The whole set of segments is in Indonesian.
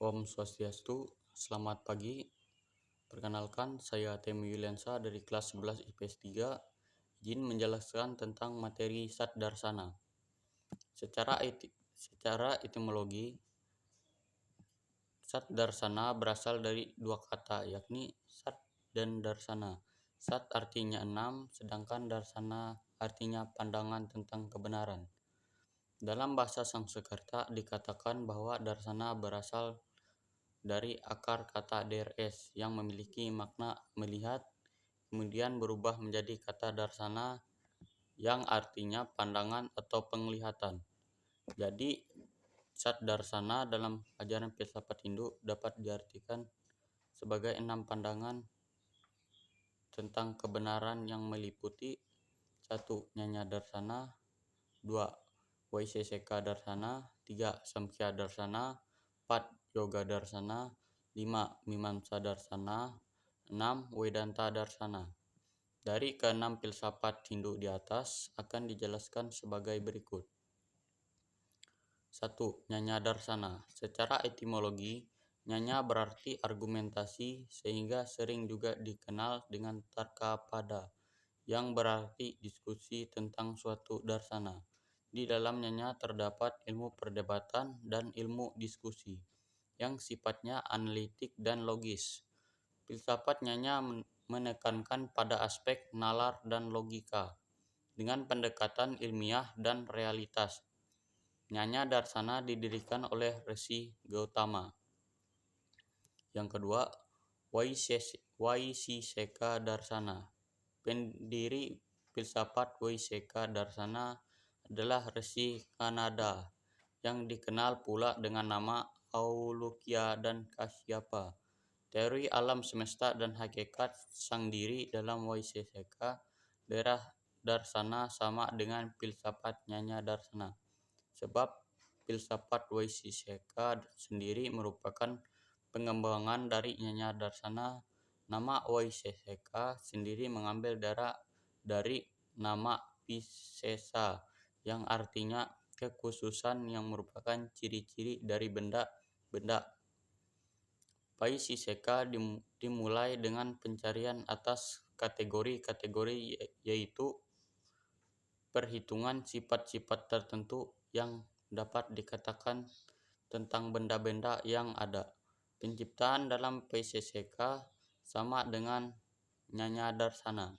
Om Swastiastu, selamat pagi. Perkenalkan, saya Temi Yuliansa dari kelas 11 IPS 3, izin menjelaskan tentang materi Sat Darsana. Secara etimologi, Sat Darsana berasal dari dua kata, yakni Sat dan Darsana. Sat artinya 6, sedangkan Darsana artinya pandangan tentang kebenaran. Dalam bahasa Sanskerta dikatakan bahwa Darsana berasal dari akar kata DRS yang memiliki makna melihat, kemudian berubah menjadi kata darsana yang artinya pandangan atau penglihatan. Jadi, Sat Darsana dalam ajaran filsafat Hindu dapat diartikan sebagai 6 pandangan tentang kebenaran yang meliputi 1. Nyanya Darsana, 2. Vaisesika Darsana, 3. Samkhya Darsana, 4. Yoga Darsana, 5. Mimamsa Darsana, 6. Vedanta Darsana. Dari keenam filsafat Hindu di atas akan dijelaskan sebagai berikut. 1. Nyanya Darsana. Secara etimologi, nyanya berarti argumentasi sehingga sering juga dikenal dengan tarka pada, yang berarti diskusi tentang suatu darsana. Di dalamnya terdapat ilmu perdebatan dan ilmu diskusi yang sifatnya analitik dan logis. Filsafat nyanya menekankan pada aspek nalar dan logika dengan pendekatan ilmiah dan realitas. Nyanya Darsana didirikan oleh Resi Gautama. Yang kedua, Vaisesika Darsana. Pendiri filsafat Vaisesika Darsana adalah Resi Kanada yang dikenal pula dengan nama Aulukya dan Kasyapa. Teori alam semesta dan hakikat sang diri dalam Vaisesika Darsana sama dengan filsafat Nyanya Darsana. Sebab filsafat Vaisesika sendiri merupakan pengembangan dari Nyanya Darsana. Nama Vaisesika sendiri mengambil dari nama Visesa yang artinya kekhususan yang merupakan ciri-ciri dari benda-benda. Vaisesika dimulai dengan pencarian atas kategori-kategori, yaitu perhitungan sifat-sifat tertentu yang dapat dikatakan tentang benda-benda yang ada. Penciptaan dalam Vaisesika sama dengan Nyanya Darsana.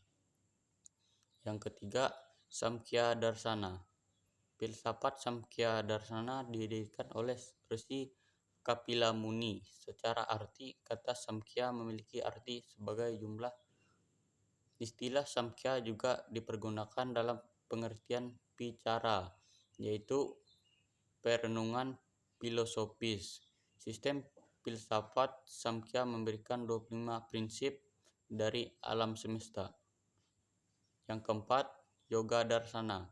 Yang ketiga, Samkhya Darsana. Filsafat Samkhya Darsana didirikan oleh Resi Kapila Muni. Secara arti, kata Samkhya memiliki arti sebagai jumlah. Istilah Samkhya juga dipergunakan dalam pengertian bicara, yaitu perenungan filosofis. Sistem filsafat Samkhya memberikan 25 prinsip dari alam semesta. Yang keempat, Yoga Darsana.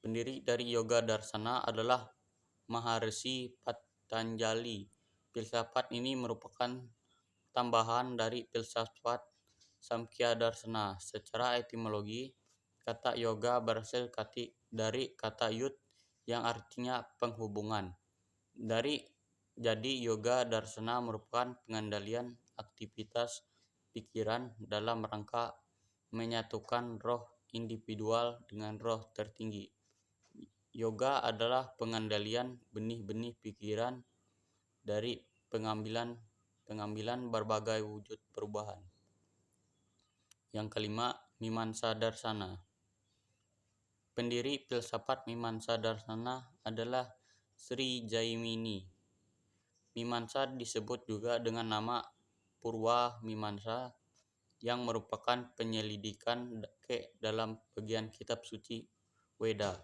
Pendiri dari Yoga Darsana adalah Maharshi Patanjali. Filsafat ini merupakan tambahan dari filsafat Samkhya Darsana. Secara etimologi, kata yoga berasal dari kata yud yang artinya penghubungan. Jadi Yoga Darsana merupakan pengendalian aktivitas pikiran dalam rangka menyatukan roh individual dengan roh tertinggi. Yoga adalah pengendalian benih-benih pikiran dari pengambilan berbagai wujud perubahan. Yang kelima, Mimamsa Darsana. Pendiri filsafat Mimamsa Darsana adalah Sri Jaimini. Mimamsa disebut juga dengan nama Purwa Mimamsa yang merupakan penyelidikan ke dalam bagian kitab suci Weda.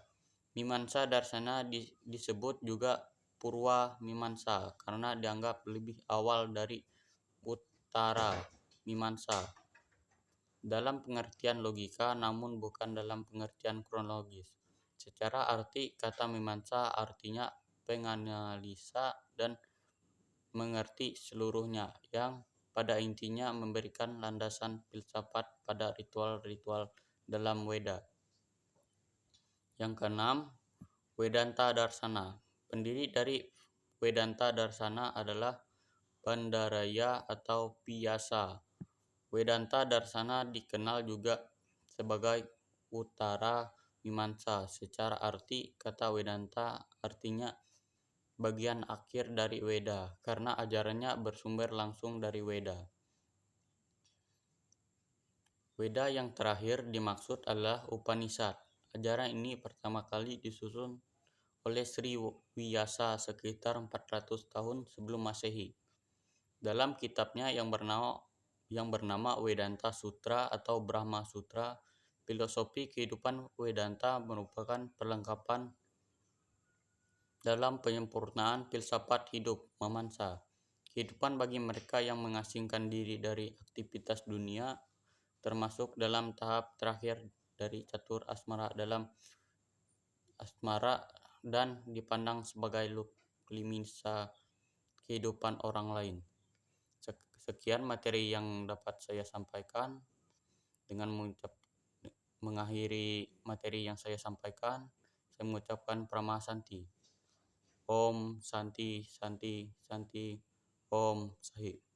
Mimamsa Darsana disebut juga Purwa Mimamsa karena dianggap lebih awal dari Uttara Mimamsa dalam pengertian logika, namun bukan dalam pengertian kronologis. Secara arti, kata Mimamsa artinya penganalisa dan mengerti seluruhnya, yang pada intinya memberikan landasan filsafat pada ritual-ritual dalam Weda. Yang keenam, Vedanta Darsana. Pendiri dari Vedanta Darsana adalah Bandaraya atau Piyasa. Vedanta Darsana dikenal juga sebagai Uttara Mimamsa. Secara arti, kata Vedanta artinya bagian akhir dari Weda, karena ajarannya bersumber langsung dari Weda. Weda yang terakhir dimaksud adalah Upanishad. Ajaran ini pertama kali disusun oleh Sri Vyasa sekitar 400 tahun sebelum Masehi. Dalam kitabnya yang bernama Vedanta Sutra atau Brahma Sutra, filosofi kehidupan Vedanta merupakan perlengkapan dalam penyempurnaan filsafat hidup Mamansa. Kehidupan bagi mereka yang mengasingkan diri dari aktivitas dunia, termasuk dalam tahap terakhir dari catur asmara dan dipandang sebagai limisa kehidupan orang lain. Sekian materi yang dapat saya sampaikan. Dengan mengakhiri materi yang saya sampaikan, saya mengucapkan Pramana Santi. Om Santi Santi Santi Om Sahih.